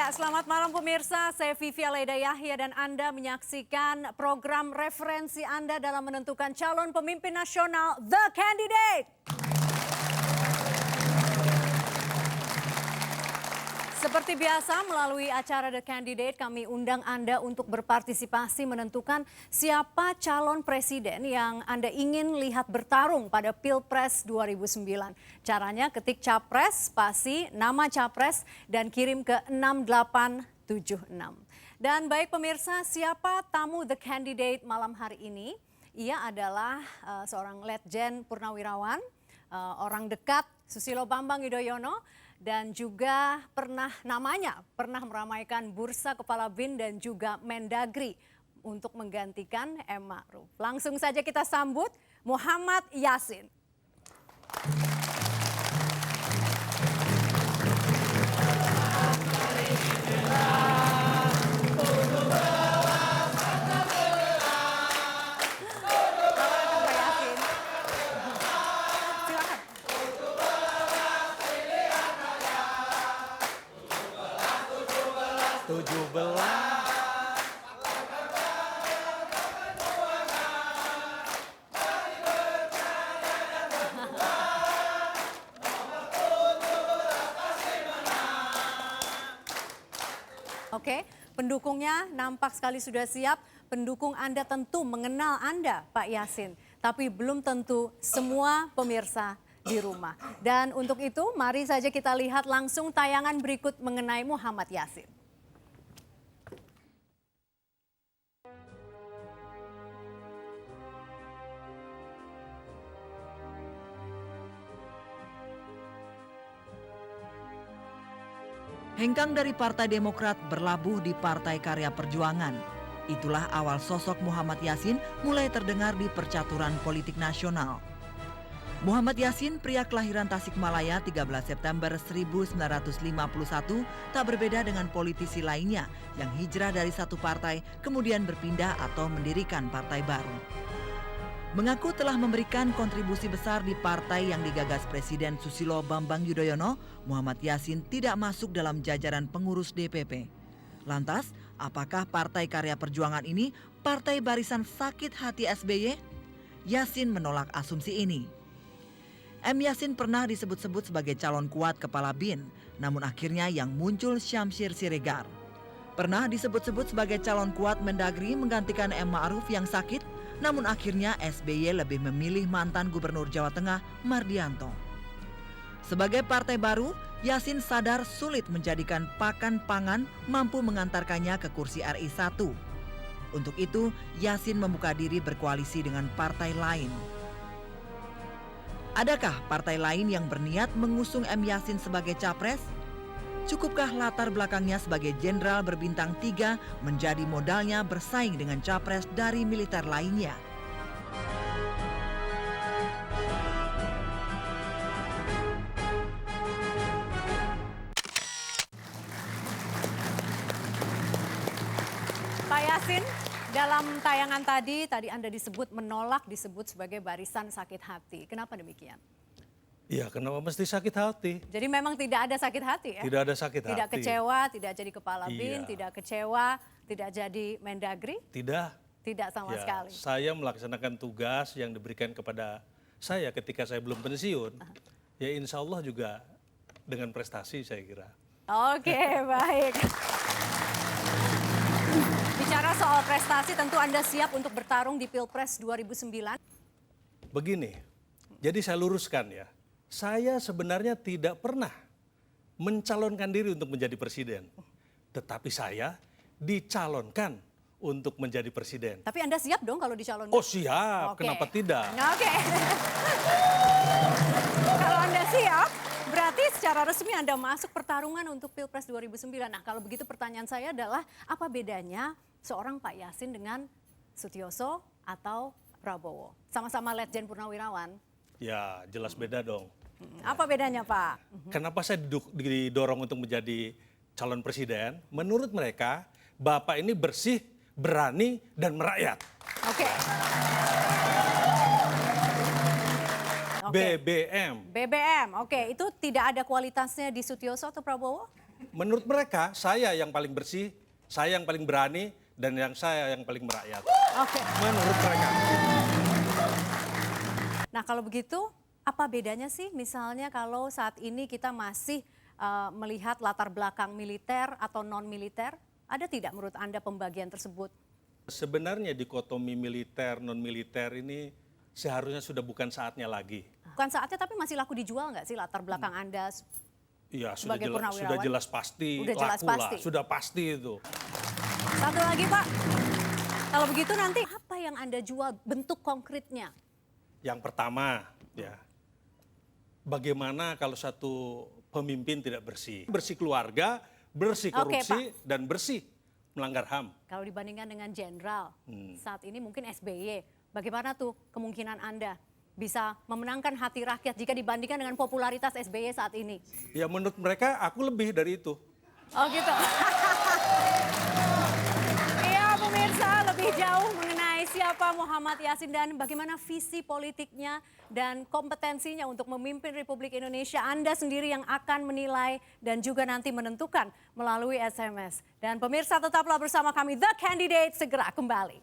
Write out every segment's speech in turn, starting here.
Ya, selamat malam pemirsa. Saya Vivi Alaida Yahya dan Anda menyaksikan program referensi Anda dalam menentukan calon pemimpin nasional The Candidate. Seperti biasa, melalui acara The Candidate, kami undang Anda untuk berpartisipasi menentukan siapa calon presiden yang Anda ingin lihat bertarung pada Pilpres 2009. Caranya ketik capres, spasi, nama capres, dan kirim ke 6876. Dan baik pemirsa, siapa tamu The Candidate malam hari ini? Ia adalah seorang Letjen Purnawirawan, orang dekat Susilo Bambang Yudhoyono, dan juga pernah meramaikan Bursa Kepala BIN dan juga Mendagri untuk menggantikan M. Ma'ruf. Langsung saja kita sambut Muhammad Yassin. Oke, pendukungnya nampak sekali sudah siap. Pendukung Anda tentu mengenal Anda, Pak Yassin. Tapi belum tentu semua pemirsa di rumah. Dan untuk itu, mari saja kita lihat langsung tayangan berikut mengenai Muhammad Yassin. Hengkang dari Partai Demokrat berlabuh di Partai Karya Perjuangan. Itulah awal sosok Muhammad Yassin mulai terdengar di percaturan politik nasional. Muhammad Yassin, pria kelahiran Tasikmalaya 13 September 1951, tak berbeda dengan politisi lainnya yang hijrah dari satu partai kemudian berpindah atau mendirikan partai baru. Mengaku telah memberikan kontribusi besar di partai yang digagas Presiden Susilo Bambang Yudhoyono, Muhammad Yassin tidak masuk dalam jajaran pengurus DPP. Lantas, apakah Partai Karya Perjuangan ini partai barisan sakit hati SBY? Yassin menolak asumsi ini. M. Yassin pernah disebut-sebut sebagai calon kuat kepala BIN, namun akhirnya yang muncul Syamsir Siregar. Pernah disebut-sebut sebagai calon kuat Mendagri menggantikan M. Ma'ruf yang sakit, namun akhirnya SBY lebih memilih mantan Gubernur Jawa Tengah Mardianto. Sebagai partai baru, Yassin sadar sulit menjadikan pakan pangan mampu mengantarkannya ke kursi RI 1. Untuk itu, Yassin membuka diri berkoalisi dengan partai lain. Adakah partai lain yang berniat mengusung M. Yassin sebagai capres? Cukupkah latar belakangnya sebagai jenderal berbintang 3 menjadi modalnya bersaing dengan capres dari militer lainnya? Pak Yassin, dalam tayangan tadi Anda disebut menolak, disebut sebagai barisan sakit hati. Kenapa demikian? Ya, kenapa mesti sakit hati? Jadi memang tidak ada sakit hati ya? Tidak ada sakit hati. Tidak kecewa, tidak jadi kepala BIN, tidak kecewa, tidak jadi Mendagri? Tidak. Tidak sama sekali? Saya melaksanakan tugas yang diberikan kepada saya ketika saya belum pensiun. Ya insya Allah juga dengan prestasi saya kira. Oke, baik. Bicara soal prestasi, tentu Anda siap untuk bertarung di Pilpres 2009? Begini, jadi saya luruskan ya. Saya sebenarnya tidak pernah mencalonkan diri untuk menjadi presiden. Tetapi saya dicalonkan untuk menjadi presiden. Tapi Anda siap dong kalau dicalonkan? Oh siap, kenapa tidak? Oke. Kalau Anda siap, berarti secara resmi Anda masuk pertarungan untuk Pilpres 2009. Nah kalau begitu pertanyaan saya adalah, apa bedanya seorang Pak Yassin dengan Sutioso atau Prabowo? Sama-sama Letjen Purnawirawan. Ya jelas beda dong. Apa bedanya Pak? Kenapa saya didorong untuk menjadi calon presiden? Menurut mereka, Bapak ini bersih, berani, dan merakyat. Oke. BBM. BBM, oke. Itu tidak ada kualitasnya di Sutioso atau Prabowo? Menurut mereka, saya yang paling bersih, saya yang paling berani, dan saya yang paling merakyat. Oke. Menurut mereka. Nah kalau begitu, apa bedanya sih misalnya kalau saat ini kita masih melihat latar belakang militer atau non-militer? Ada tidak menurut Anda pembagian tersebut? Sebenarnya dikotomi militer, non-militer ini seharusnya sudah bukan saatnya lagi. Bukan saatnya tapi masih laku dijual nggak sih latar belakang Anda? Iya, Sebagai purnawirawan? sudah jelas pasti, Udah jelas laku pasti. lah, sudah pasti itu. Satu lagi Pak, kalau begitu nanti apa yang Anda jual bentuk konkretnya? Yang pertama, ya, bagaimana kalau satu pemimpin tidak bersih? Bersih keluarga, bersih Oke, korupsi, dan bersih melanggar HAM. Kalau dibandingkan dengan jenderal, saat ini mungkin SBY, bagaimana tuh kemungkinan Anda bisa memenangkan hati rakyat jika dibandingkan dengan popularitas SBY saat ini? Ya menurut mereka aku lebih dari itu. Oh gitu. Iya pemirsa, lebih jauh mengenai siapa Muhammad Yassin dan bagaimana visi politiknya dan kompetensinya untuk memimpin Republik Indonesia. Anda sendiri yang akan menilai dan juga nanti menentukan melalui SMS. Dan pemirsa tetaplah bersama kami, The Candidate segera kembali.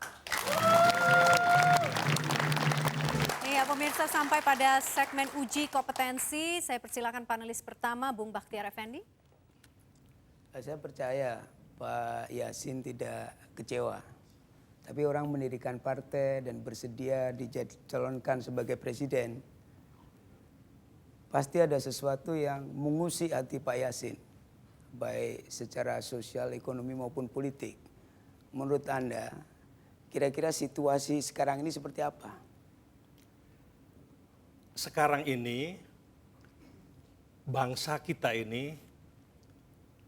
Iya pemirsa, sampai pada segmen uji kompetensi. Saya persilakan panelis pertama, Bung Bakhtiar Effendi. Saya percaya Pak Yassin tidak kecewa. Tapi orang mendirikan partai dan bersedia dicalonkan sebagai presiden, pasti ada sesuatu yang mengusik hati Pak Yassin, baik secara sosial, ekonomi maupun politik. Menurut Anda, kira-kira situasi sekarang ini seperti apa? Sekarang ini, bangsa kita ini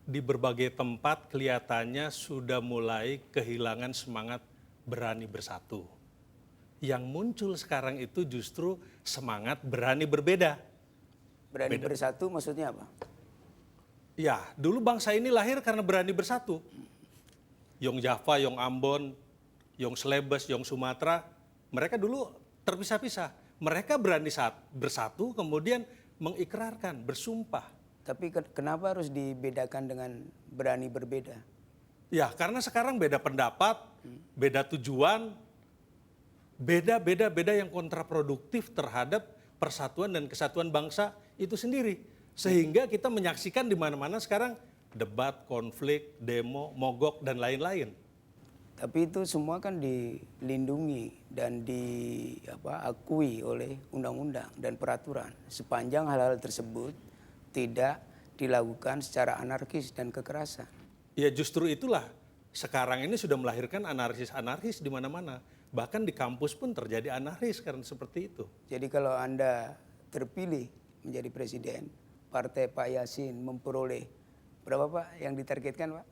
di berbagai tempat kelihatannya sudah mulai kehilangan semangat berani bersatu. Yang muncul sekarang itu justru semangat berani berbeda. Berani bersatu maksudnya apa? Ya, dulu bangsa ini lahir karena berani bersatu. Yong Java, Yong Ambon, Yong Celebes, Yong Sumatera, mereka dulu terpisah-pisah. Mereka berani bersatu, kemudian mengikrarkan, bersumpah. Tapi kenapa harus dibedakan dengan berani berbeda? Ya, karena sekarang beda pendapat, beda tujuan, beda yang kontraproduktif terhadap persatuan dan kesatuan bangsa itu sendiri. Sehingga kita menyaksikan di mana-mana sekarang debat, konflik, demo, mogok, dan lain-lain. Tapi itu semua kan dilindungi dan diakui oleh undang-undang dan peraturan. Sepanjang hal-hal tersebut tidak dilakukan secara anarkis dan kekerasan. Ya justru itulah sekarang ini sudah melahirkan anarkis-anarkis di mana-mana. Bahkan di kampus pun terjadi anarkis karena seperti itu. Jadi kalau Anda terpilih menjadi presiden, partai Pak Yassin memperoleh berapa Pak yang ditargetkan Pak?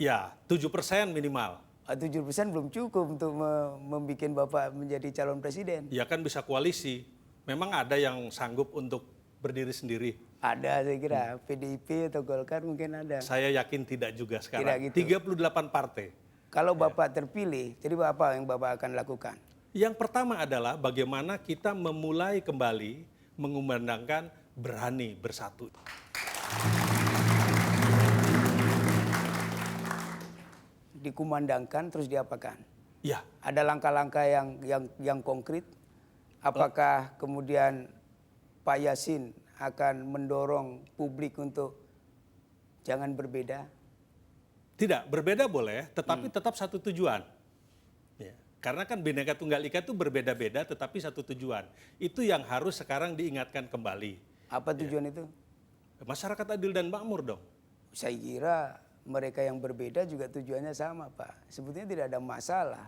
Ya 7% minimal. 7% belum cukup untuk membuat Bapak menjadi calon presiden. Ya kan bisa koalisi. Memang ada yang sanggup untuk berdiri sendiri. Ada saya kira, PDIP atau Golkar mungkin ada. Saya yakin tidak juga sekarang. Tidak gitu. 38 partai. Kalau Bapak terpilih, jadi apa yang Bapak akan lakukan? Yang pertama adalah bagaimana kita memulai kembali mengumandangkan berani bersatu. Dikumandangkan terus diapakan? Ya. Ada langkah-langkah yang konkret? Apakah kemudian Pak Yassin akan mendorong publik untuk jangan berbeda? Tidak, berbeda boleh, tetapi tetap satu tujuan. Ya. Karena kan Bhinneka Tunggal Ika itu berbeda-beda tetapi satu tujuan. Itu yang harus sekarang diingatkan kembali. Apa tujuan itu? Masyarakat adil dan makmur dong. Saya kira mereka yang berbeda juga tujuannya sama Pak. Sebetulnya tidak ada masalah.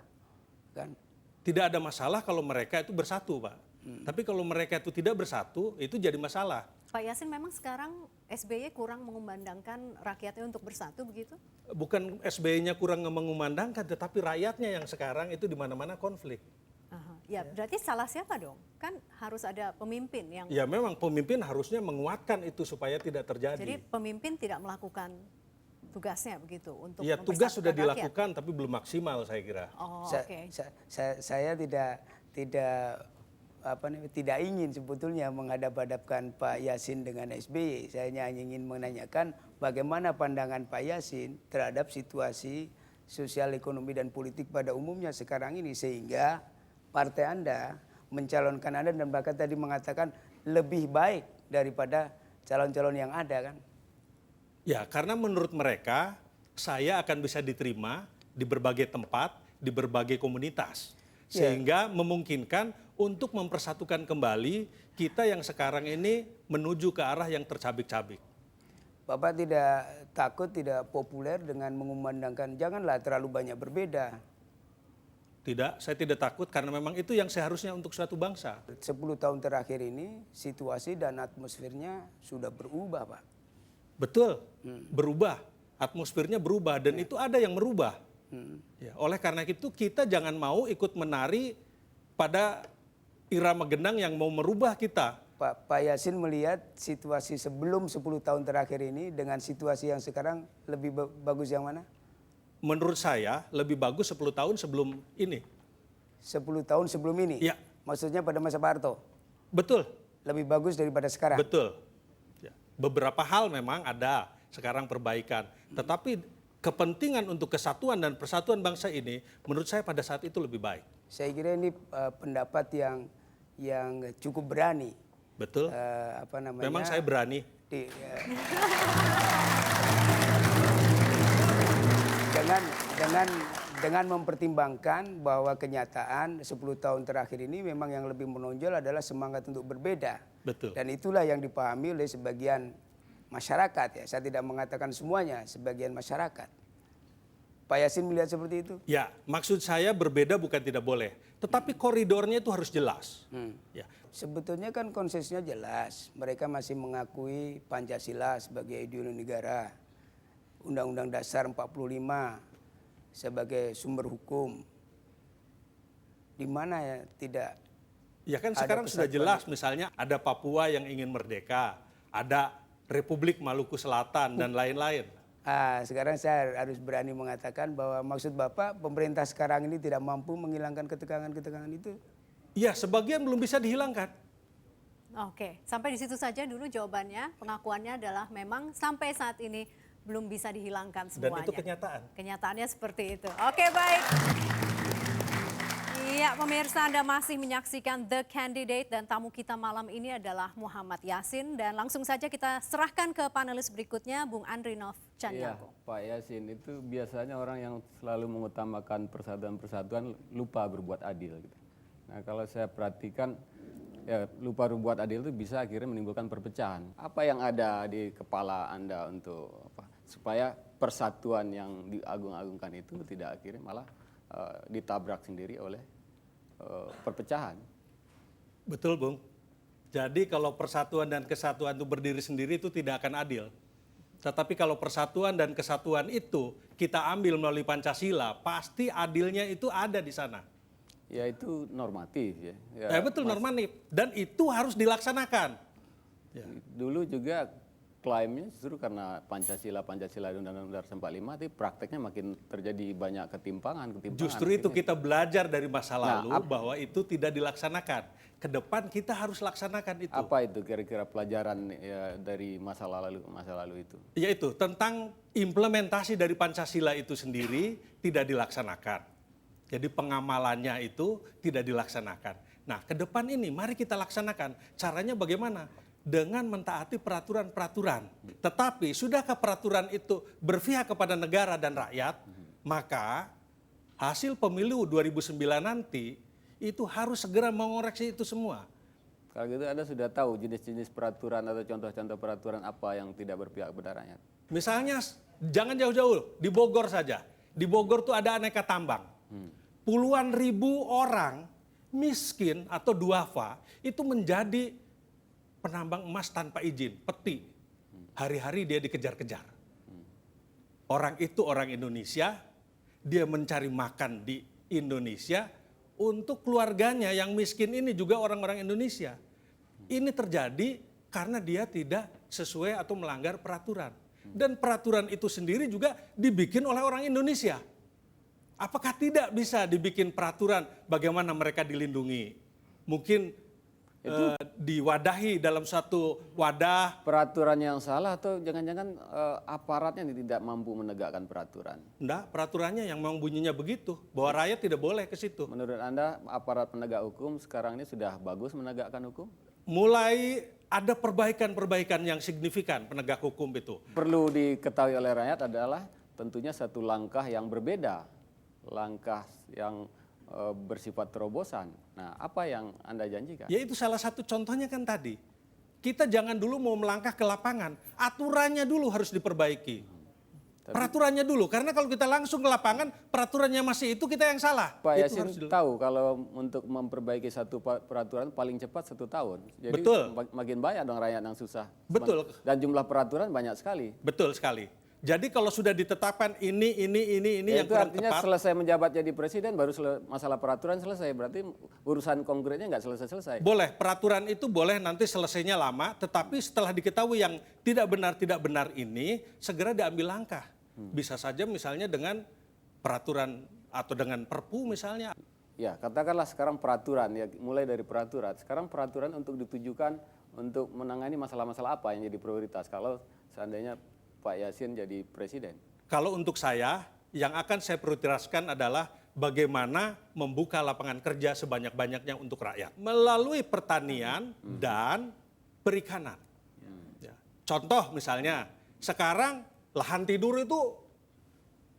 Kan? Tidak ada masalah kalau mereka itu bersatu Pak. Tapi kalau mereka itu tidak bersatu, itu jadi masalah. Pak Yassin memang sekarang SBY kurang mengumandangkan rakyatnya untuk bersatu begitu? Bukan SBY-nya kurang mengumandangkan, tetapi rakyatnya yang sekarang itu di mana-mana konflik. Ya, berarti salah siapa dong? Kan harus ada pemimpin yang... Ya memang pemimpin harusnya menguatkan itu supaya tidak terjadi. Jadi pemimpin tidak melakukan tugasnya begitu untuk ya tugas sudah mempersatukan rakyat. dilakukan tapi belum maksimal saya kira. Oh, Saya tidak tidak ingin sebetulnya menghadap-hadapkan Pak Yasin dengan SBY. Saya hanya ingin menanyakan bagaimana pandangan Pak Yasin terhadap situasi sosial, ekonomi, dan politik pada umumnya sekarang ini, sehingga partai Anda mencalonkan Anda dan bahkan tadi mengatakan lebih baik daripada calon-calon yang ada kan? Ya, karena menurut mereka saya akan bisa diterima di berbagai tempat, di berbagai komunitas. Sehingga memungkinkan untuk mempersatukan kembali kita yang sekarang ini menuju ke arah yang tercabik-cabik. Bapak tidak takut, tidak populer dengan mengumandangkan janganlah terlalu banyak berbeda? Tidak, saya tidak takut karena memang itu yang seharusnya untuk suatu bangsa. 10 tahun terakhir ini situasi dan atmosfernya sudah berubah, Pak. Betul, berubah. Atmosfernya berubah dan itu ada yang merubah. Ya, oleh karena itu kita jangan mau ikut menari pada irama gendang yang mau merubah kita. Pak Yasin melihat situasi sebelum 10 tahun terakhir ini dengan situasi yang sekarang lebih bagus yang mana? Menurut saya lebih bagus 10 tahun sebelum ini. 10 tahun sebelum ini? Ya. Maksudnya pada masa Pak Harto? Betul. Lebih bagus daripada sekarang? Betul. Ya. Beberapa hal memang ada sekarang perbaikan. Tetapi kepentingan untuk kesatuan dan persatuan bangsa ini menurut saya pada saat itu lebih baik. Saya kira ini pendapat yang cukup berani. Betul. Memang saya berani. Dengan mempertimbangkan bahwa kenyataan 10 tahun terakhir ini memang yang lebih menonjol adalah semangat untuk berbeda. Betul. Dan itulah yang dipahami oleh sebagian masyarakat ya. Saya tidak mengatakan semuanya, sebagian masyarakat. Pak Yasin melihat seperti itu? Ya, maksud saya berbeda bukan tidak boleh, tetapi koridornya itu harus jelas. Ya. Sebetulnya kan konsepnya jelas. Mereka masih mengakui Pancasila sebagai ideologi negara, Undang-Undang Dasar 45 sebagai sumber hukum. Di mana ya tidak? Ya kan sekarang sudah jelas, misalnya ada Papua yang ingin merdeka, ada Republik Maluku Selatan dan lain-lain. Sekarang saya harus berani mengatakan bahwa maksud Bapak pemerintah sekarang ini tidak mampu menghilangkan ketegangan-ketegangan itu? Ya, sebagian belum bisa dihilangkan. Oke, sampai di situ saja dulu jawabannya. Pengakuannya adalah memang sampai saat ini belum bisa dihilangkan semuanya. Dan itu kenyataan. Kenyataannya seperti itu. Oke, baik. Iya, pemirsa, Anda masih menyaksikan The Candidate dan tamu kita malam ini adalah Muhammad Yasin. Dan langsung saja kita serahkan ke panelis berikutnya, Bung Andrinov Canyago. Iya, Pak Yasin itu biasanya orang yang selalu mengutamakan persatuan-persatuan lupa berbuat adil. Gitu. Nah, kalau saya perhatikan, ya lupa berbuat adil itu bisa akhirnya menimbulkan perpecahan. Apa yang ada di kepala Anda untuk supaya persatuan yang diagung-agungkan itu tidak akhirnya malah ditabrak sendiri oleh perpecahan. Betul, Bung. Jadi kalau persatuan dan kesatuan itu berdiri sendiri itu tidak akan adil. Tetapi kalau persatuan dan kesatuan itu kita ambil melalui Pancasila, pasti adilnya itu ada di sana. Ya itu normatif ya. Ya betul, normatif. Dan itu harus dilaksanakan. Ya. Dulu juga klaimnya justru karena Pancasila dan Undang-Undang Dasar 45, tapi prakteknya makin terjadi banyak ketimpangan. Justru itu kita belajar dari masa lalu bahwa itu tidak dilaksanakan. Ke depan kita harus laksanakan itu. Apa itu kira-kira pelajaran ya, dari masa lalu itu? Yaitu tentang implementasi dari Pancasila itu sendiri tidak dilaksanakan. Jadi pengamalannya itu tidak dilaksanakan. Nah, ke depan ini mari kita laksanakan. Caranya bagaimana? Dengan mentaati peraturan-peraturan. Tetapi sudahkah peraturan itu berpihak kepada negara dan rakyat? Maka hasil pemilu 2009 nanti itu harus segera mengoreksi itu semua. Kalau gitu Anda sudah tahu jenis-jenis peraturan atau contoh-contoh peraturan apa yang tidak berpihak kepada rakyat? Misalnya jangan jauh-jauh, di Bogor saja. Di Bogor tuh ada aneka tambang. Puluhan ribu orang miskin atau duafa itu menjadi penambang emas tanpa izin, peti. Hari-hari dia dikejar-kejar. Orang itu orang Indonesia, dia mencari makan di Indonesia, untuk keluarganya yang miskin ini juga orang-orang Indonesia. Ini terjadi karena dia tidak sesuai atau melanggar peraturan. Dan peraturan itu sendiri juga dibikin oleh orang Indonesia. Apakah tidak bisa dibikin peraturan bagaimana mereka dilindungi? Mungkin diwadahi dalam satu wadah. Peraturan yang salah atau jangan-jangan aparatnya ini tidak mampu menegakkan peraturan? Enggak, peraturannya yang memang bunyinya begitu, bahwa rakyat tidak boleh ke situ. Menurut Anda aparat penegak hukum sekarang ini sudah bagus menegakkan hukum? Mulai ada perbaikan-perbaikan yang signifikan penegak hukum itu. Perlu diketahui oleh rakyat adalah tentunya satu langkah yang berbeda, langkah yang bersifat terobosan. Nah, apa yang Anda janjikan? Ya itu salah satu contohnya kan tadi. Kita jangan dulu mau melangkah ke lapangan, aturannya dulu harus diperbaiki. Peraturannya dulu, karena kalau kita langsung ke lapangan, peraturannya masih itu kita yang salah. Pak Itu Yasin harus tahu kalau untuk memperbaiki satu peraturan paling cepat 1 tahun. Jadi Betul. makin banyak dong rakyat yang susah. Betul. Dan jumlah peraturan banyak sekali. Betul sekali. Jadi kalau sudah ditetapkan ini yang Itu kurang artinya tepat. selesai menjabat jadi presiden baru masalah peraturan selesai. Berarti urusan konkretnya nggak selesai-selesai. Boleh, peraturan itu boleh nanti selesainya lama, tetapi setelah diketahui yang tidak benar ini, segera diambil langkah. Bisa saja misalnya dengan peraturan atau dengan perpu misalnya. Ya, katakanlah sekarang peraturan, ya mulai dari peraturan. Sekarang peraturan untuk ditujukan untuk menangani masalah-masalah apa yang jadi prioritas kalau seandainya Pak Yasin jadi presiden? Kalau untuk saya, yang akan saya prioritaskan adalah bagaimana membuka lapangan kerja sebanyak-banyaknya untuk rakyat. Melalui pertanian dan perikanan. Ya. Contoh misalnya, sekarang lahan tidur itu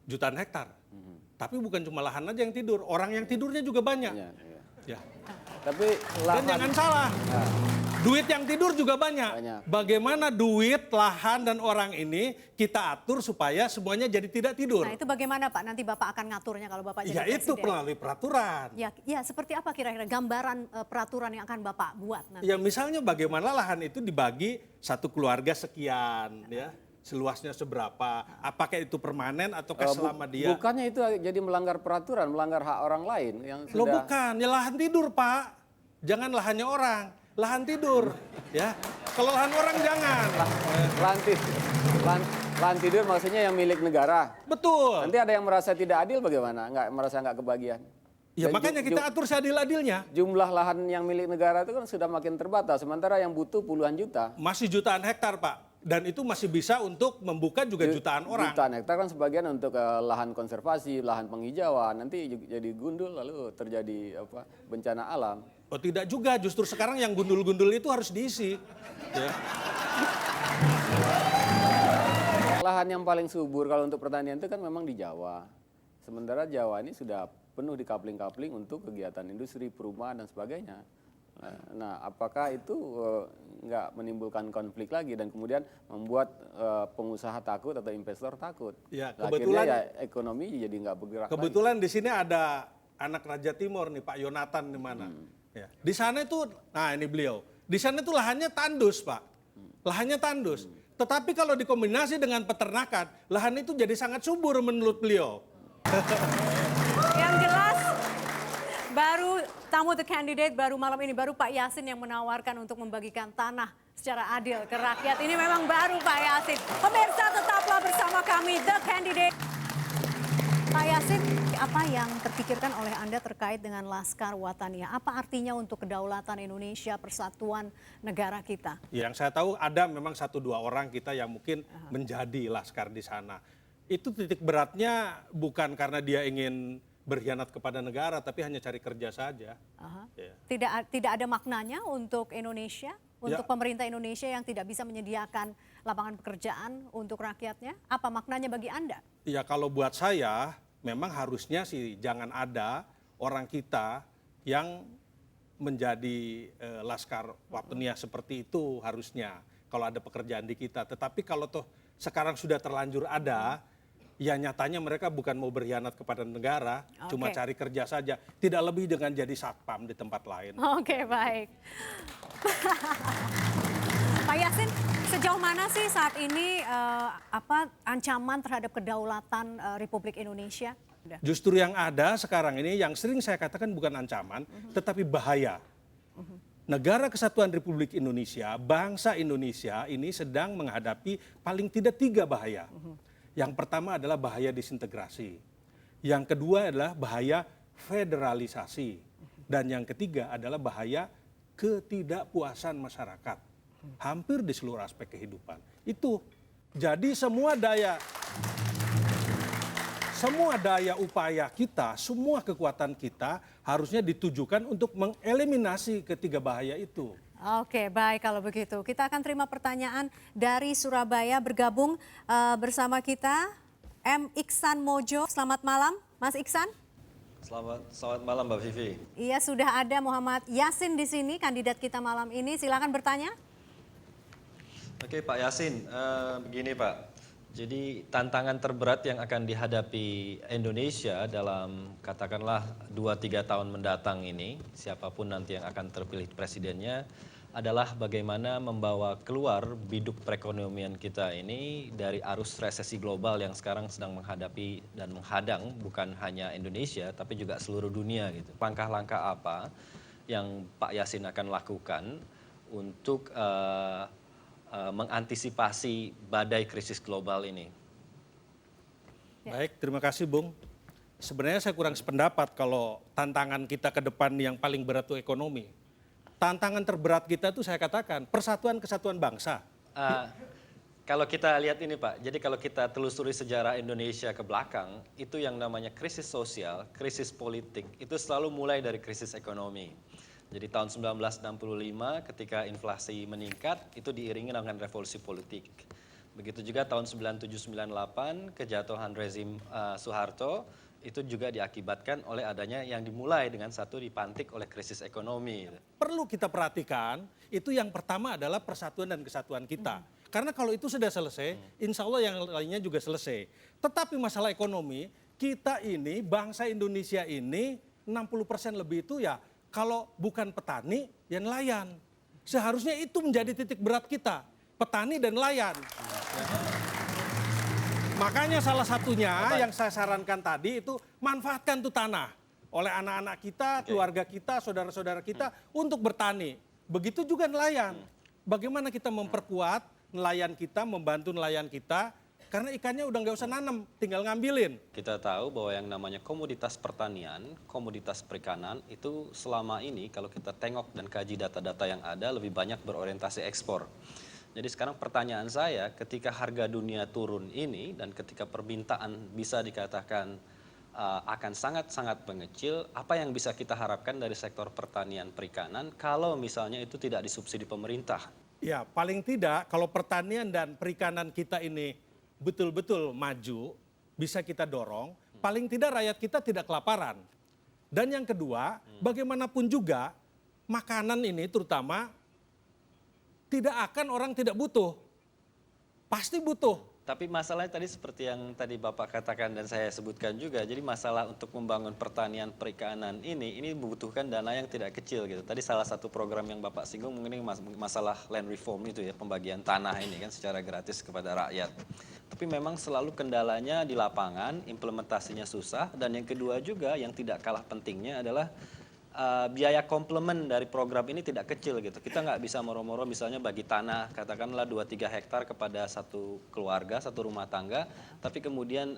jutaan hektar. Tapi bukan cuma lahan aja yang tidur, orang yang tidurnya juga banyak. Ya. Ya. Tapi Dan jangan salah, duit yang tidur juga banyak. Bagaimana duit, lahan, dan orang ini kita atur supaya semuanya jadi tidak tidur. Nah itu bagaimana Pak? Nanti Bapak akan ngaturnya kalau Bapak jadi Ya itu presiden. melalui peraturan. Ya, seperti apa kira-kira gambaran peraturan yang akan Bapak buat nanti? Ya misalnya bagaimana lahan itu dibagi satu keluarga sekian, ya seluasnya seberapa, apakah itu permanen ataukah selama dia. Bukannya itu jadi melanggar peraturan, melanggar hak orang lain yang sudah. Loh bukan, ya lahan tidur Pak. Jangan lahannya orang, lahan tidur. Ya, kalau lahan orang jangan. Lahan tidur maksudnya yang milik negara. Betul. Nanti ada yang merasa tidak adil bagaimana? Merasa nggak kebagian. Ya Dan makanya kita atur seadil-adilnya. Jumlah lahan yang milik negara itu kan sudah makin terbatas. Sementara yang butuh puluhan juta. Masih jutaan hektar Pak. Dan itu masih bisa untuk membuka juga jutaan orang. Jutaan hektar kan sebagian untuk lahan konservasi, lahan penghijauan. Nanti jadi gundul lalu terjadi bencana alam. Oh tidak juga, justru sekarang yang gundul-gundul itu harus diisi. Ya. Lahan yang paling subur kalau untuk pertanian itu kan memang di Jawa. Sementara Jawa ini sudah penuh di kapling-kapling untuk kegiatan industri, perumahan dan sebagainya. Nah, apakah itu nggak menimbulkan konflik lagi dan kemudian membuat pengusaha takut atau investor takut? Ya, kebetulan ya ekonomi jadi nggak bergerak. Kebetulan di sini ada anak Raja Timur nih Pak Yonatan di mana? Ya. Di sana itu, nah ini beliau. Di sana itu lahannya tandus Pak, lahannya tandus. Tetapi kalau dikombinasi dengan peternakan, lahan itu jadi sangat subur menurut beliau. Yang jelas, baru tamu The Candidate baru malam ini, baru Pak Yasin yang menawarkan untuk membagikan tanah secara adil ke rakyat. Ini memang baru Pak Yasin. Pemirsa tetaplah bersama kami The Candidate. Pak Yasin, apa yang terpikirkan oleh Anda terkait dengan Laskar Watania? Apa artinya untuk kedaulatan Indonesia, persatuan negara kita? Yang saya tahu ada memang 1-2 orang kita yang mungkin menjadi laskar di sana. Itu titik beratnya bukan karena dia ingin berkhianat kepada negara, tapi hanya cari kerja saja. Ya. Tidak ada maknanya untuk Indonesia, untuk pemerintah Indonesia yang tidak bisa menyediakan lapangan pekerjaan untuk rakyatnya? Apa maknanya bagi Anda? Ya kalau buat saya, memang harusnya sih jangan ada orang kita yang menjadi laskar Watania seperti itu harusnya. Kalau ada pekerjaan di kita. Tetapi kalau toh sekarang sudah terlanjur ada, ya nyatanya mereka bukan mau berkhianat kepada negara, cuma cari kerja saja. Tidak lebih dengan jadi satpam di tempat lain. Oke, baik. Pak Yasin, sejauh mana sih saat ini ancaman terhadap kedaulatan Republik Indonesia? Justru yang ada sekarang ini yang sering saya katakan bukan ancaman, tetapi bahaya. Negara Kesatuan Republik Indonesia, bangsa Indonesia ini sedang menghadapi paling tidak 3 bahaya. Yang pertama adalah bahaya disintegrasi. Yang kedua adalah bahaya federalisasi. Dan yang ketiga adalah bahaya ketidakpuasan masyarakat. Hampir di seluruh aspek kehidupan. Itu. Jadi semua daya upaya kita, semua kekuatan kita harusnya ditujukan untuk mengeliminasi ketiga bahaya itu. Oke, baik kalau begitu. Kita akan terima pertanyaan dari Surabaya. Bergabung bersama kita M. Iksan Mojo. Selamat malam, Mas Iksan. Selamat malam Mbak Vivi. Iya, sudah ada Muhammad Yasin di sini, kandidat kita malam ini. Silakan bertanya. Oke Pak Yasin, begini Pak. Jadi tantangan terberat yang akan dihadapi Indonesia dalam katakanlah 2-3 tahun mendatang ini, siapapun nanti yang akan terpilih presidennya, adalah bagaimana membawa keluar biduk perekonomian kita ini dari arus resesi global yang sekarang sedang menghadapi dan menghadang bukan hanya Indonesia tapi juga seluruh dunia gitu. Langkah-langkah apa yang Pak Yasin akan lakukan untuk mengantisipasi badai krisis global ini? Baik, terima kasih Bung. Sebenarnya saya kurang sependapat kalau tantangan kita ke depan yang paling berat itu ekonomi. Tantangan terberat kita itu saya katakan persatuan kesatuan bangsa. Kalau kita lihat ini Pak, jadi kalau kita telusuri sejarah Indonesia ke belakang, itu yang namanya krisis sosial, krisis politik, itu selalu mulai dari krisis ekonomi. Jadi tahun 1965 ketika inflasi meningkat, itu diiringi dengan revolusi politik. Begitu juga tahun 97-98 kejatuhan rezim Soeharto, itu juga diakibatkan oleh adanya yang dimulai dengan satu dipantik oleh krisis ekonomi. Perlu kita perhatikan, itu yang pertama adalah persatuan dan kesatuan kita. Karena kalau itu sudah selesai, insya Allah yang lainnya juga selesai. Tetapi masalah ekonomi, kita ini, bangsa Indonesia ini, 60% lebih itu ya, kalau bukan petani, ya nelayan. Seharusnya itu menjadi titik berat kita, petani dan nelayan. Makanya salah satunya yang saya sarankan tadi itu manfaatkan tuh tanah oleh anak-anak kita, keluarga kita, saudara-saudara kita untuk bertani. Begitu juga nelayan. Bagaimana kita memperkuat nelayan kita, membantu nelayan kita, karena ikannya udah nggak usah nanam, tinggal ngambilin. Kita tahu bahwa yang namanya komoditas pertanian, komoditas perikanan itu selama ini kalau kita tengok dan kaji data-data yang ada lebih banyak berorientasi ekspor. Jadi sekarang pertanyaan saya, ketika harga dunia turun ini dan ketika permintaan bisa dikatakan akan sangat-sangat mengecil, apa yang bisa kita harapkan dari sektor pertanian perikanan kalau misalnya itu tidak disubsidi pemerintah? Ya, paling tidak kalau pertanian dan perikanan kita ini betul-betul maju, bisa kita dorong, paling tidak rakyat kita tidak kelaparan. Dan yang kedua, bagaimanapun juga makanan ini terutama tidak akan orang tidak butuh. Pasti butuh. Tapi masalahnya tadi seperti yang tadi Bapak katakan dan saya sebutkan juga, jadi masalah untuk membangun pertanian perikanan ini membutuhkan dana yang tidak kecil gitu. Tadi salah satu program yang Bapak singgung mengenai masalah land reform itu ya, pembagian tanah ini kan secara gratis kepada rakyat. Tapi memang selalu kendalanya di lapangan, implementasinya susah, dan yang kedua juga yang tidak kalah pentingnya adalah biaya komplement dari program ini tidak kecil gitu. Kita nggak bisa moro-moro misalnya bagi tanah katakanlah 2-3 hektar kepada satu keluarga, satu rumah tangga, tapi kemudian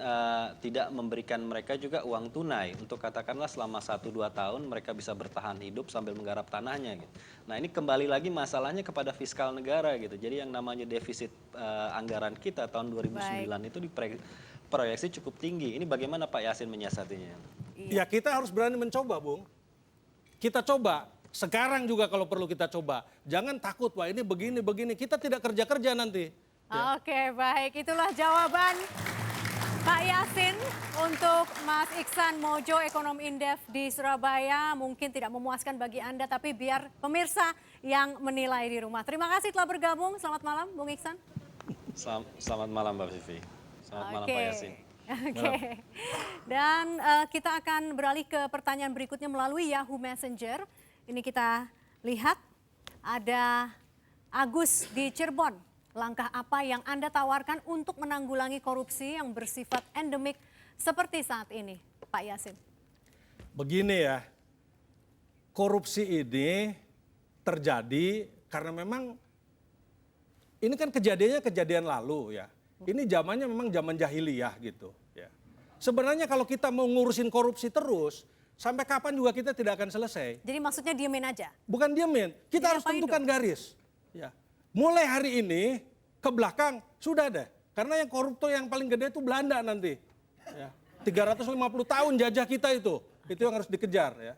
tidak memberikan mereka juga uang tunai untuk katakanlah selama 1-2 tahun mereka bisa bertahan hidup sambil menggarap tanahnya gitu. Nah ini kembali lagi masalahnya kepada fiskal negara gitu. Jadi yang namanya defisit anggaran kita tahun 2009 itu diproyeksi cukup tinggi. Ini bagaimana Pak Yasin menyiasatinya? Ya kita harus berani mencoba, Bung. Kita coba, sekarang juga kalau perlu kita coba. Jangan takut, wah ini begini-begini, kita tidak kerja-kerja nanti. Ya. Oke, baik. Itulah jawaban Pak Yasin untuk Mas Iksan Mojo, ekonom Indef di Surabaya. Mungkin tidak memuaskan bagi Anda, tapi biar pemirsa yang menilai di rumah. Terima kasih telah bergabung. Selamat malam, Bung Iksan. Selamat malam Mbak Vivi. Selamat malam Pak Yasin. Oke. Dan kita akan beralih ke pertanyaan berikutnya melalui Yahoo Messenger. Ini kita lihat ada Agus di Cirebon. Langkah apa yang Anda tawarkan untuk menanggulangi korupsi yang bersifat endemik seperti saat ini, Pak Yasin? Begini ya, korupsi ini terjadi karena memang ini kan kejadiannya kejadian lalu ya. Ini zamannya memang zaman jahiliyah gitu. Ya. Sebenarnya kalau kita mau ngurusin korupsi terus, sampai kapan juga kita tidak akan selesai. Jadi maksudnya diemin aja? Bukan diemin, kita Jadi harus apain tentukan dong? garis. Ya. Mulai hari ini ke belakang sudah deh. Karena yang koruptor yang paling gede itu Belanda nanti. Ya. 350 tahun jajah kita itu yang harus dikejar. Ya.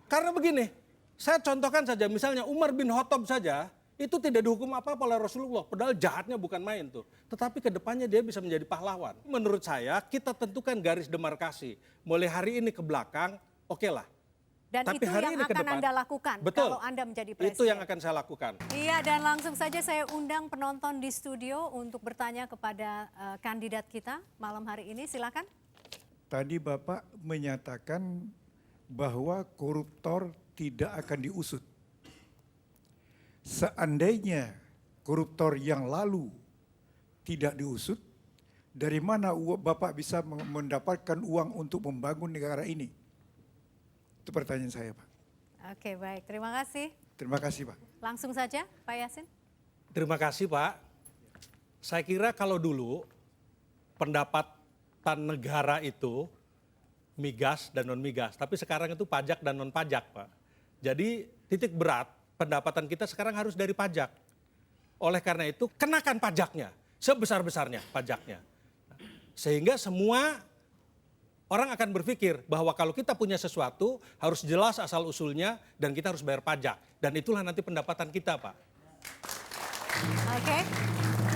Karena begini, saya contohkan saja misalnya Umar bin Khattab saja, itu tidak dihukum apa-apa oleh Rasulullah. Padahal jahatnya bukan main tuh. Tetapi ke depannya dia bisa menjadi pahlawan. Menurut saya kita tentukan garis demarkasi. Mulai hari ini ke belakang, oke lah. Dan Tapi itu hari yang ini ke akan depan, Anda lakukan betul, kalau Anda menjadi presiden? itu yang akan saya lakukan. Iya, dan langsung saja saya undang penonton di studio untuk bertanya kepada kandidat kita malam hari ini. Silakan. Tadi Bapak menyatakan bahwa koruptor tidak akan diusut. Seandainya koruptor yang lalu tidak diusut, dari mana Bapak bisa mendapatkan uang untuk membangun negara ini? Itu pertanyaan saya, Pak. Oke, baik. Terima kasih. Terima kasih, Pak. Langsung saja, Pak Yasin. Terima kasih Pak. Saya kira kalau dulu pendapatan negara itu migas dan non migas, tapi sekarang itu pajak dan non pajak Pak. Jadi titik berat pendapatan kita sekarang harus dari pajak. Oleh karena itu kenakan pajaknya, sebesar-besarnya pajaknya. Sehingga semua orang akan berpikir bahwa kalau kita punya sesuatu harus jelas asal usulnya dan kita harus bayar pajak. Dan itulah nanti pendapatan kita Pak. Oke.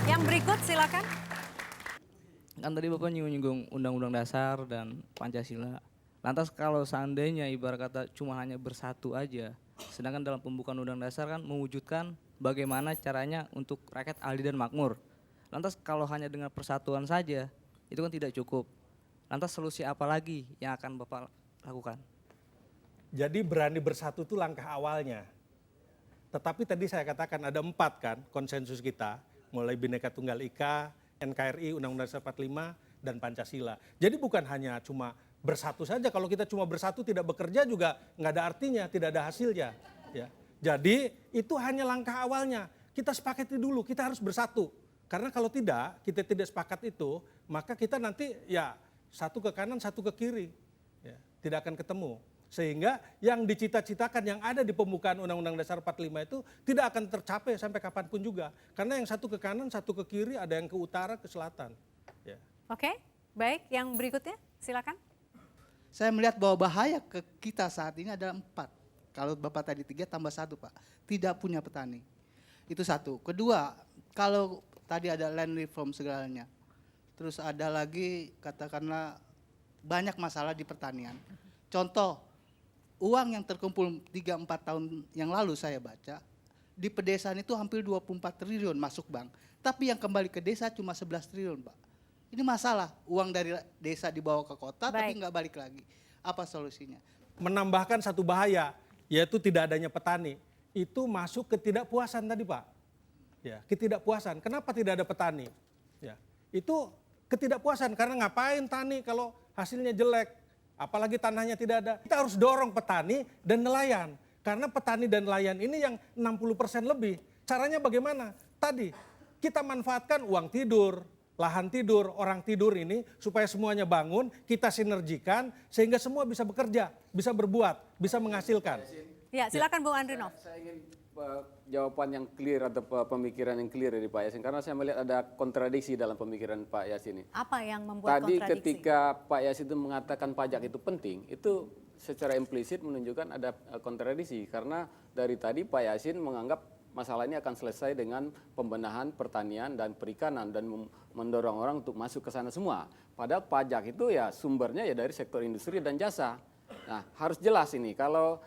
Yang berikut silakan. Kan tadi Bapak nyinggung Undang-Undang Dasar dan Pancasila. Lantas kalau seandainya ibarat kata cuma hanya bersatu aja, sedangkan dalam pembukaan Undang Dasar kan mewujudkan bagaimana caranya untuk rakyat adil dan makmur. Lantas kalau hanya dengan persatuan saja, itu kan tidak cukup. Lantas solusi apa lagi yang akan Bapak lakukan? Jadi berani bersatu itu langkah awalnya. Tetapi tadi saya katakan ada 4 kan konsensus kita. Mulai Bhinneka Tunggal Ika, NKRI, Undang-Undang Dasar 45, dan Pancasila. Jadi bukan hanya cuma bersatu saja. Kalau kita cuma bersatu tidak bekerja juga nggak ada artinya, tidak ada hasilnya. Ya. Jadi itu hanya langkah awalnya. Kita sepakati dulu, kita harus bersatu. Karena kalau tidak, kita tidak sepakat itu, maka kita nanti ya satu ke kanan, satu ke kiri. Ya, tidak akan ketemu. Sehingga yang dicita-citakan yang ada di pembukaan Undang-Undang Dasar 45 itu tidak akan tercapai sampai kapanpun juga. Karena yang satu ke kanan, satu ke kiri, ada yang ke utara, ke selatan. Ya. Oke, baik. Yang berikutnya silakan. Saya melihat bahwa bahaya ke kita saat ini ada 4. Kalau Bapak tadi 3 tambah 1 Pak. Tidak punya petani. Itu satu. Kedua, kalau tadi ada land reform segalanya. Terus ada lagi katakanlah banyak masalah di pertanian. Contoh, uang yang terkumpul 3-4 tahun yang lalu saya baca, di pedesaan itu hampir 24 triliun masuk bank. Tapi yang kembali ke desa cuma 11 triliun Pak. Ini masalah, uang dari desa dibawa ke kota tapi nggak balik lagi. Apa solusinya? Menambahkan satu bahaya, yaitu tidak adanya petani. Itu masuk ketidakpuasan tadi Pak. Ya, ketidakpuasan. Kenapa tidak ada petani? Ya, itu ketidakpuasan karena ngapain tani kalau hasilnya jelek, apalagi tanahnya tidak ada. Kita harus dorong petani dan nelayan. Karena petani dan nelayan ini yang 60% lebih. Caranya bagaimana? Tadi kita manfaatkan uang tidur, lahan tidur, orang tidur ini supaya semuanya bangun, kita sinergikan sehingga semua bisa bekerja, bisa berbuat, bisa menghasilkan. Ya, silakan Bung Andrinov. Saya ingin jawaban yang clear atau pemikiran yang clear dari Pak Yasin. Karena saya melihat ada kontradiksi dalam pemikiran Pak Yasin ini. Apa yang membuat Tadi kontradiksi? ketika Pak Yasin itu mengatakan pajak itu penting, itu secara implisit menunjukkan ada kontradiksi. Karena dari tadi Pak Yasin menganggap masalah ini akan selesai dengan pembenahan pertanian dan perikanan dan mendorong orang untuk masuk ke sana semua. Padahal pajak itu ya sumbernya ya dari sektor industri dan jasa. Nah, harus jelas ini kalau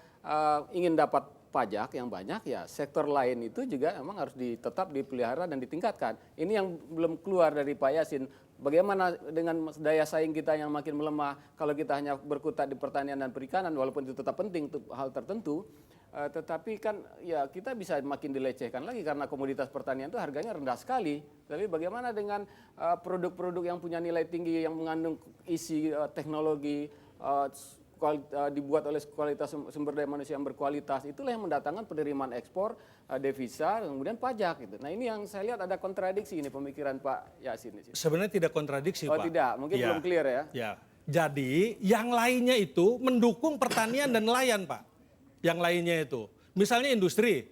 ingin dapat pajak yang banyak ya sektor lain itu juga memang harus tetap dipelihara dan ditingkatkan. Ini yang belum keluar dari Pak Yasin. Bagaimana dengan daya saing kita yang makin melemah kalau kita hanya berkutat di pertanian dan perikanan walaupun itu tetap penting untuk hal tertentu. Tetapi kan ya kita bisa makin dilecehkan lagi karena komoditas pertanian itu harganya rendah sekali. Tapi bagaimana dengan produk-produk yang punya nilai tinggi yang mengandung isi teknologi dibuat oleh kualitas sumber daya manusia yang berkualitas, itulah yang mendatangkan penerimaan ekspor, devisa, kemudian pajak gitu. Nah ini yang saya lihat ada kontradiksi ini pemikiran Pak Yasin. Sebenarnya tidak kontradiksi Oh Pak. tidak, mungkin Ya. belum clear ya. Ya, Jadi yang lainnya itu mendukung pertanian dan nelayan, Pak. Yang lainnya itu. Misalnya industri.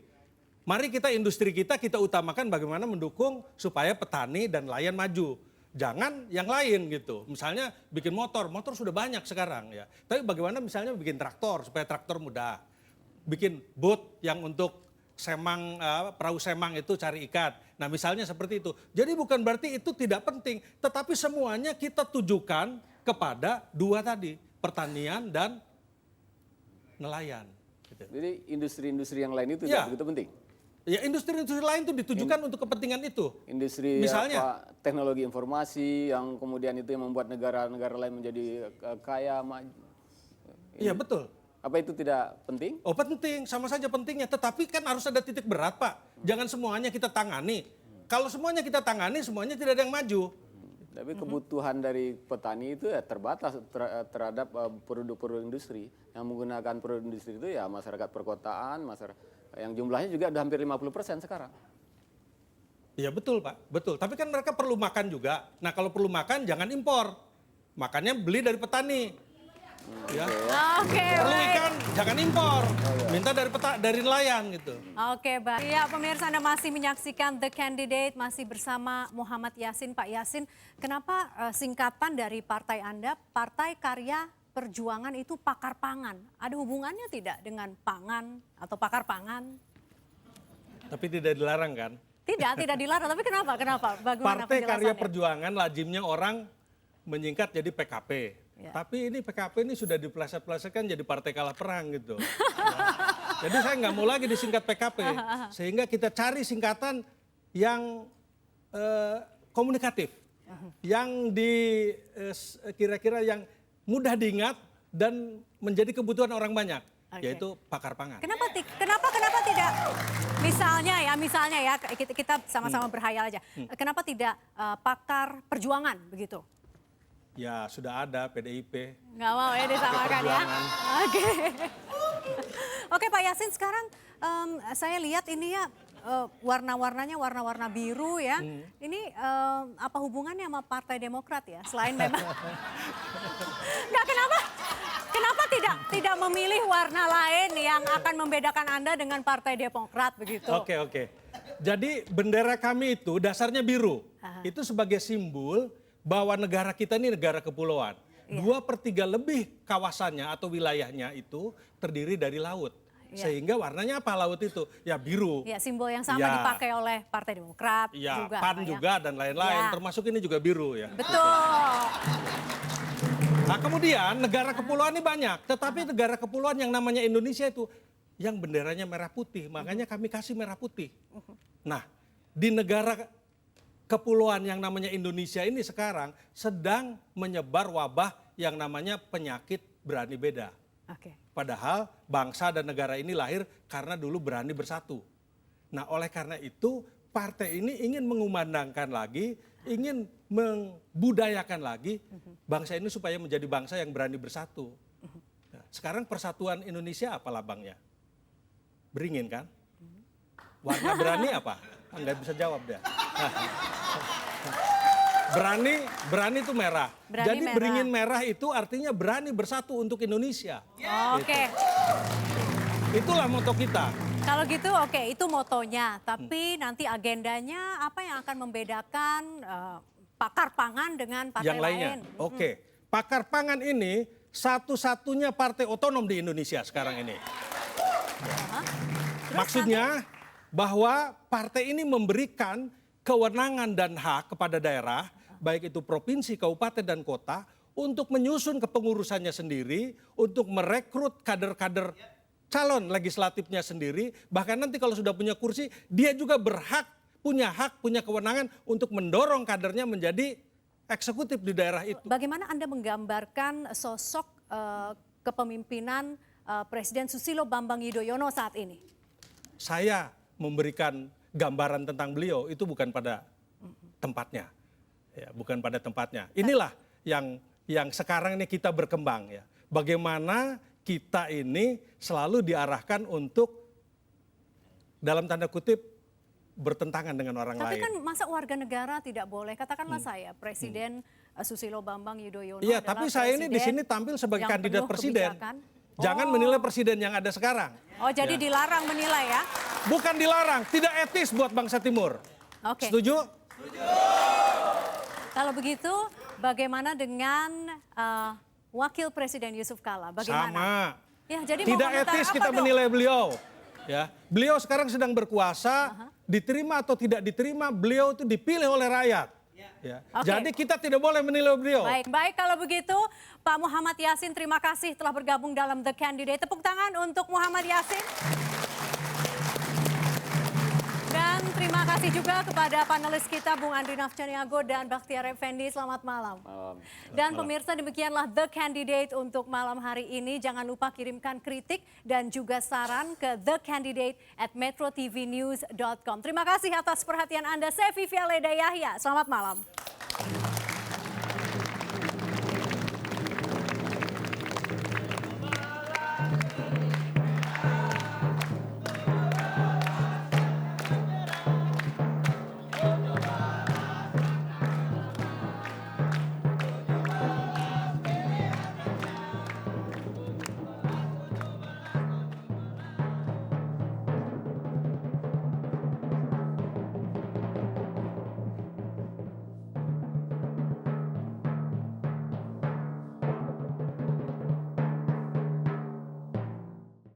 Mari industri kita utamakan bagaimana mendukung supaya petani dan nelayan maju. Jangan yang lain gitu. Misalnya bikin motor sudah banyak sekarang ya. Tapi bagaimana misalnya bikin traktor supaya traktor mudah. Bikin boat yang untuk semang, perahu semang itu cari ikan. Nah misalnya seperti itu. Jadi bukan berarti itu tidak penting. Tetapi semuanya kita tujukan kepada dua tadi. Pertanian dan nelayan. Gitu. Jadi industri-industri yang lain itu tidak begitu penting? Ya industri-industri lain itu ditujukan untuk kepentingan itu. Industri misalnya teknologi informasi yang kemudian itu yang membuat negara-negara lain menjadi kaya, maju. Iya betul. Apa itu tidak penting? Oh penting, sama saja pentingnya. Tetapi kan harus ada titik berat, Pak. Jangan semuanya kita tangani. Kalau semuanya kita tangani, semuanya tidak ada yang maju. Tapi kebutuhan dari petani itu ya terbatas terhadap produk-produk industri. Yang menggunakan produk industri itu ya masyarakat perkotaan, masyarakat yang jumlahnya juga udah hampir 50% sekarang. Iya betul, Pak. Betul. Tapi kan mereka perlu makan juga. Nah kalau perlu makan jangan impor. Makannya beli dari petani. Ya. Perlu ikan jangan impor. Minta dari nelayan gitu. Oke, baik. Ya, pemirsa Anda masih menyaksikan The Candidate, masih bersama Muhammad Yassin. Pak Yassin, kenapa singkatan dari partai Anda, Partai Karya Perjuangan itu pakar pangan? Ada hubungannya tidak dengan pangan atau pakar pangan? Tapi tidak dilarang kan? Tidak dilarang. Tapi kenapa? Bagaimana Partai Karya penjelasannya? Perjuangan lazimnya orang menyingkat jadi PKP. Ya. Tapi ini PKP ini sudah dipeleset-pelesetkan jadi partai kalah perang gitu. Ya. Jadi saya nggak mau lagi disingkat PKP. Sehingga kita cari singkatan yang komunikatif. Yang kira-kira yang mudah diingat dan menjadi kebutuhan orang banyak, yaitu pakar pangan. Kenapa tidak? Misalnya ya kita sama-sama berhayal aja. Kenapa tidak pakar perjuangan begitu? Ya sudah ada PDIP. Nggak mau ya disamakan ya. Oke. Oke Pak Yassin, sekarang saya lihat ini ya warna-warnanya warna-warna biru ya. Ini apa hubungannya sama Partai Demokrat ya? Selain memang nggak, kenapa tidak memilih warna lain yang akan membedakan Anda dengan Partai Demokrat begitu? Oke. Jadi bendera kami itu dasarnya biru. Itu sebagai simbol bahwa negara kita ini negara kepulauan. 2/3 lebih kawasannya atau wilayahnya itu terdiri dari laut. Sehingga warnanya apa laut itu? Ya biru. Ya, simbol yang sama dipakai oleh Partai Demokrat juga. PAN juga dan lain-lain. Termasuk ini juga biru ya. Betul. Nah kemudian negara kepulauan ini banyak. Tetapi negara kepulauan yang namanya Indonesia itu yang benderanya merah putih. Makanya kami kasih merah putih. Nah di negara kepulauan yang namanya Indonesia ini sekarang sedang menyebar wabah yang namanya penyakit berani beda. Padahal bangsa dan negara ini lahir karena dulu berani bersatu. Nah oleh karena itu partai ini ingin mengumandangkan lagi, ingin membudayakan lagi bangsa ini supaya menjadi bangsa yang berani bersatu. Nah, sekarang persatuan Indonesia apa lambangnya? Beringin kan? Warna berani apa? Nggak bisa jawab deh. Berani itu merah. Jadi merah. Beringin merah itu artinya berani bersatu untuk Indonesia. Oke. Itulah moto kita. Kalau gitu oke, itu motonya. Tapi nanti agendanya apa yang akan membedakan pakar pangan dengan partai yang lainnya? Oke. Pakar pangan ini satu-satunya partai otonom di Indonesia sekarang ini. Maksudnya bahwa partai ini memberikan kewenangan dan hak kepada daerah, baik itu provinsi, kabupaten, dan kota, untuk menyusun kepengurusannya sendiri, untuk merekrut kader-kader calon legislatifnya sendiri, bahkan nanti kalau sudah punya kursi, dia juga punya hak, punya kewenangan untuk mendorong kadernya menjadi eksekutif di daerah itu. Bagaimana Anda menggambarkan sosok kepemimpinan Presiden Susilo Bambang Yudhoyono saat ini? Saya memberikan gambaran tentang beliau itu bukan pada tempatnya. Ya, bukan pada tempatnya. Inilah yang sekarang ini kita berkembang ya. Bagaimana kita ini selalu diarahkan untuk dalam tanda kutip bertentangan dengan orang lain. Tapi kan masa warga negara tidak boleh, katakanlah saya presiden Susilo Bambang Yudhoyono. Iya, adalah tapi saya ini di presiden sini tampil sebagai yang kandidat penuh presiden. kebijakan. Jangan menilai presiden yang ada sekarang. Oh, jadi dilarang menilai ya? Bukan dilarang, tidak etis buat bangsa Timur. Oke. Setuju? Kalau begitu, bagaimana dengan Wakil Presiden Yusuf Kala? Bagaimana? Sama. Ya, jadi mau Tidak komentar etis apa kita dong? menilai beliau. Ya, beliau sekarang sedang berkuasa, diterima atau tidak diterima, beliau itu dipilih oleh rakyat. Ya. Oke. Jadi kita tidak boleh menilai beliau. Baik kalau begitu Pak Muhammad Yassin, terima kasih telah bergabung dalam The Candidate. Tepuk tangan untuk Muhammad Yassin. Dan terima kasih juga kepada panelis kita Bung Andri Nafcaniago dan Bakhtiar Effendi. Selamat malam. Dan pemirsa, demikianlah The Candidate untuk malam hari ini. Jangan lupa kirimkan kritik dan juga saran ke thecandidate@metrotvnews.com. Terima kasih atas perhatian Anda. Saya Vivi Aleda Yahya. Selamat malam.